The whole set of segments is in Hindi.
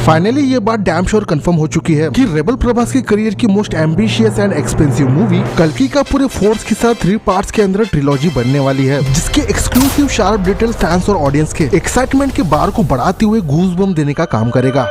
फाइनली ये बात डैम श्योर कंफर्म हो चुकी है कि रेबल प्रभास के करियर की most ambitious and expensive movie कल्कि का पूरे फोर्स के साथ 3 पार्ट्स के अंदर ट्रिलॉजी बनने वाली है, जिसके एक्सक्लूसिव शार्प डिटेल फैंस और ऑडियंस के एक्साइटमेंट के बार को बढ़ाते हुए गूज़बम्प देने का काम करेगा।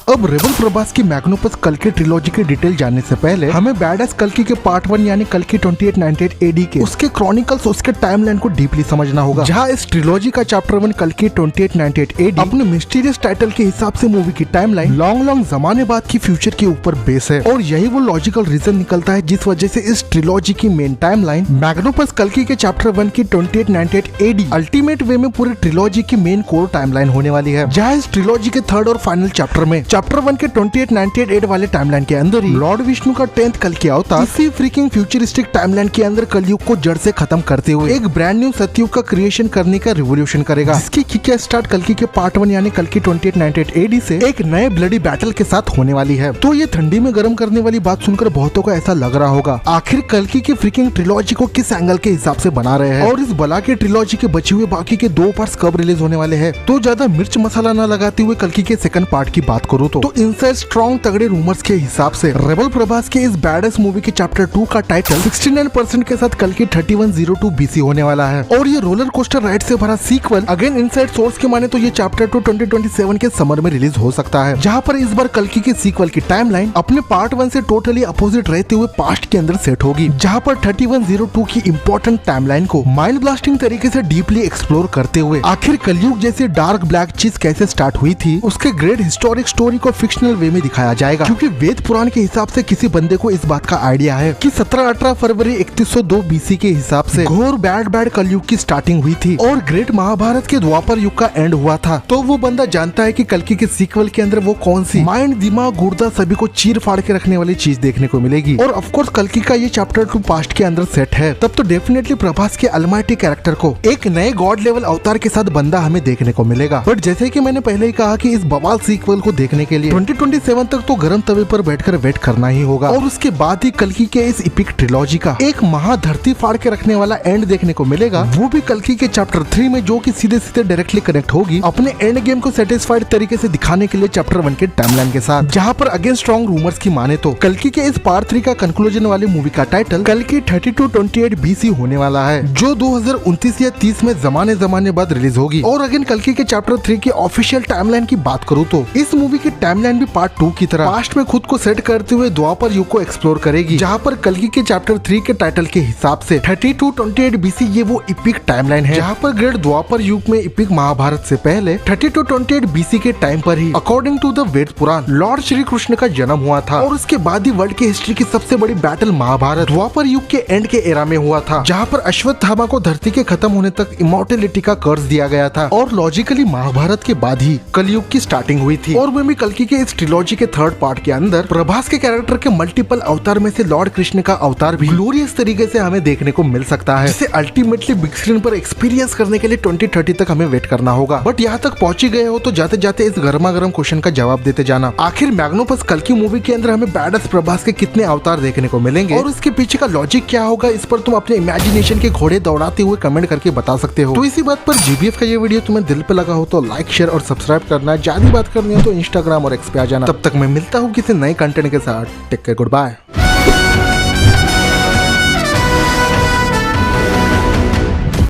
अब रेबल प्रभास की मैग्नोपस कल्कि ट्रिलॉजी की डिटेल जानने से पहले हमें बैडएस कल्कि के पार्ट 1 यानी कल्कि 2898 एडी के उसके क्रॉनिकल्स, उसके टाइमलाइन को डीपली समझना होगा। जहां इस ट्रिलॉजी का चैप्टर 1 कल्कि 2898 एडी अपने मिस्टीरियस टाइटल के हिसाब से मूवी की टाइमलाइन लॉन्ग जमाने बाद की फ्यूचर के ऊपर बेस है, और यही वो लॉजिकल रीजन निकलता है जिस वजह से इस ट्रिलॉजी की मेन टाइमलाइन मैग्नोपस कल्कि के चैप्टर 1 की 2898 एडी अल्टीमेट वे में पूरी ट्रिलॉजी की मेन कोर टाइमलाइन होने वाली है। जहाँ इस ट्रिलॉजी के थर्ड और फाइनल चैप्टर में चैप्टर 1 के 2898 वाले टाइमलाइन के अंदर ही लॉर्ड विष्णु का 10th कल्कि अवतार इसी फ्रीकिंग फ्यूचरिस्टिक टाइमलाइन के अंदर कलयुग को जड़ से खत्म करते हुए एक ब्रांड न्यू सतयुग का क्रिएशन करने का रिवोल्यूशन करेगा, जिसकी किक स्टार्ट कल्कि के पार्ट 1 यानी कल्कि 2898 एडी से एक नए ब्लडी बैटल के साथ होने वाली है। तो ये ठंडी में गर्म करने वाली बात सुनकर बहुतों को ऐसा लग रहा होगा आखिर कल्कि की फ्रीकिंग ट्रिलॉजी को किस एंगल के हिसाब से बना रहे हैं, और इस बला के ट्रिलॉजी के बचे हुए बाकी के 2 पार्ट्स कब रिलीज होने वाले हैं। तो ज्यादा मिर्च मसाला न लगाते हुए कल्कि के सेकंड पार्ट की बात करूँ तो इनसाइड स्ट्रॉन्ग तगड़े रूमर्स के हिसाब से रेबल प्रभास के इस बैडएस मूवी के चैप्टर 2 का टाइटल 69% के साथ कल्कि 3102 बीसी होने वाला है, और ये रोलर कोस्टर राइड से भरा सीक्वल अगेन इनसाइड सोर्स के माने तो ये चैप्टर 2 2027 के समर में रिलीज हो सकता है। जहां पर इस बार कल्कि के सीक्वल की टाइमलाइन अपने पार्ट 1 से टोटली अपोजिट रहते हुए पास्ट के अंदर सेट होगी, जहां पर 3102 की इंपॉर्टेंट टाइमलाइन को माइंड ब्लास्टिंग तरीके से डीपली एक्सप्लोर करते हुए आखिर कलयुग जैसे डार्क ब्लैक चीज कैसे स्टार्ट हुई थी उसके ग्रेट हिस्टोरिक स्टोरी को फिक्शनल वे में दिखाया जाएगा। क्योंकि वेद पुराण के हिसाब से किसी बंदे को इस बात का आइडिया है कि 17-18 फरवरी 3102 बीसी के हिसाब से घोर बैड कलयुग की स्टार्टिंग हुई थी और ग्रेट महाभारत के द्वापर युग का एंड हुआ था। तो वो बंदा जानता है कि कल्कि के सीक्वल के अंदर वो कौन सी माइंड, दिमाग, गुर्दा सभी को चीर फाड़ के रखने वाली चीज देखने को मिलेगी। और ऑफ कोर्स कल्कि का ये चैप्टर 2 पास्ट के अंदर सेट है, तब तो डेफिनेटली प्रभास के अलमाइटी कैरेक्टर को एक नए गॉड लेवल अवतार के साथ बंदा हमें देखने को मिलेगा। बट जैसे कि मैंने पहले ही कहा कि इस बवाल सीक्वल को देखने के लिए 2027 तक तो गर्म तवे पर बैठकर वेट करना ही होगा, और उसके बाद ही कल्कि के इस इपिक ट्रिलॉजी का एक महाधरती फाड़ के रखने वाला एंड देखने को मिलेगा, वो भी कल्कि के चैप्टर 3 में, जो कि सीधे सीधे डायरेक्टली कनेक्ट होगी अपने एंड गेम को सेटिस्फाइड तरीके से दिखाने के लिए चैप्टर 1 के टाइमलाइन के साथ। जहां पर अगेन स्ट्रॉन्ग रूमर्स की माने तो कल्कि के इस पार्ट 3 का कंक्लूजन वाली मूवी का टाइटल कल्कि 3228 बीसी होने वाला है, जो 2029 या 30 में जमाने बाद रिलीज होगी। और अगेन कल्कि के चैप्टर 3 की ऑफिशियल टाइमलाइन की बात करूँ तो इस मूवी की टाइमलाइन भी पार्ट 2 की तरह पास्ट में खुद को सेट करते हुए द्वापर युग को एक्सप्लोर करेगी, जहां पर कल्कि के चैप्टर 3 के टाइटल के हिसाब से 3228 बीसी ये वो इपिक टाइमलाइन है, जहां पर ग्रेट द्वापर युग में इपिक महाभारत से पहले 3228 बीसी के टाइम पर ही according to the Veda Purana lord Shri Krishna का जन्म हुआ था, और उसके बाद ही वर्ल्ड की हिस्ट्री की सबसे बड़ी बैटल महाभारत द्वापर युग के एंड के एरा में हुआ था, जहां पर अश्वत्थामा को धरती के खत्म होने तक इमॉर्टलिटी का कर्ज दिया गया था, और लॉजिकली महाभारत के बाद ही कलयुग की स्टार्टिंग हुई थी। और वो भी कल्कि के इस ट्रिलॉजी के थर्ड पार्ट के अंदर प्रभास के कैरेक्टर के मल्टीपल अवतार में से लॉर्ड कृष्ण का अवतार भी ग्लोरियस तरीके से हमें देखने को मिल सकता है, जिसे अल्टीमेटली बिग स्क्रीन पर एक्सपीरियंस करने के लिए 2030 तक हमें वेट करना होगा। बट यहाँ तक पहुंची गए हो तो जाते जाते इस गर्मा गर्म क्वेश्चन का जवाब देते जाना, आखिर मैग्नोपस कल्कि मूवी के अंदर हमें बैडएस प्रभास के कितने अवतार देखने को मिलेंगे और उसके पीछे का लॉजिक क्या होगा, इस पर तुम अपने इमेजिनेशन के घोड़े दौड़ाते हुए कमेंट करके बता सकते हो। तो इसी बात पर जीबीएफ का ये वीडियो तुम्हें दिल पे लगा हो तो लाइक, शेयर और सब्सक्राइब करना। ज्यादा बात करनी हो तो इंस्टाग्राम और एक्स पे आ जाना। तब तक मैं मिलता हूँ किसी नए कंटेंट के साथ। Take care, good bye.